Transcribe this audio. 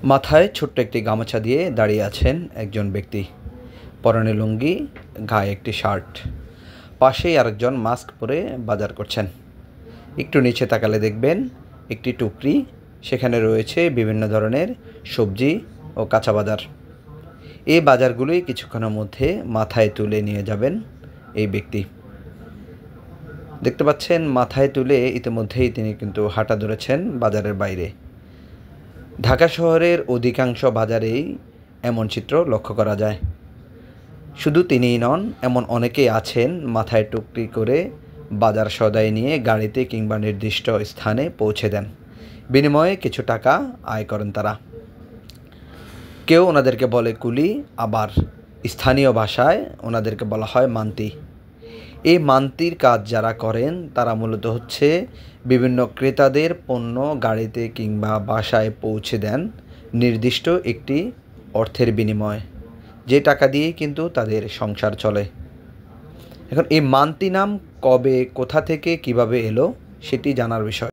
মাথায় ছোট্ট একটি গামছা দিয়ে দাঁড়িয়ে আছেন একজন ব্যক্তি। পরনে লুঙ্গি, গায়ে একটি শার্ট। পাশেই আরেকজন মাস্ক পরে বাজার করছেন। একটু নিচে তাকালে দেখবেন একটি টুকরি, সেখানে রয়েছে বিভিন্ন ধরনের সবজি ও কাঁচা বাজার। এই বাজারগুলোই কিছুক্ষণের মধ্যে মাথায় তুলে নিয়ে যাবেন এই ব্যক্তি। দেখতে পাচ্ছেন মাথায় তুলে ইতিমধ্যেই তিনি কিন্তু হাঁটা ধরেছেন বাজারের বাইরে। ঢাকা শহরের অধিকাংশ বাজারেই এমন চিত্র লক্ষ্য করা যায়। শুধু তিনিই নন, এমন অনেকেই আছেন মাথায় টুকরি করে বাজার সদাই নিয়ে গাড়িতে কিংবা নির্দিষ্ট স্থানে পৌঁছে দেন। বিনিময়ে কিছু টাকা আয় করেন তারা। কেউ ওনাদেরকে বলে কুলি, আবার স্থানীয় ভাষায় ওনাদেরকে বলা হয় মান্তি। এই মান্তির কাজ যারা করেন তারা মূলত হচ্ছে বিভিন্ন ক্রেতাদের পণ্য গাড়িতে কিংবা বাসায় পৌঁছে দেন নির্দিষ্ট একটি অর্থের বিনিময়ে, যে টাকা দিয়েই কিন্তু তাদের সংসার চলে। এখন এই মান্তি নাম কবে, কোথা থেকে, কিভাবে এলো সেটি জানার বিষয়।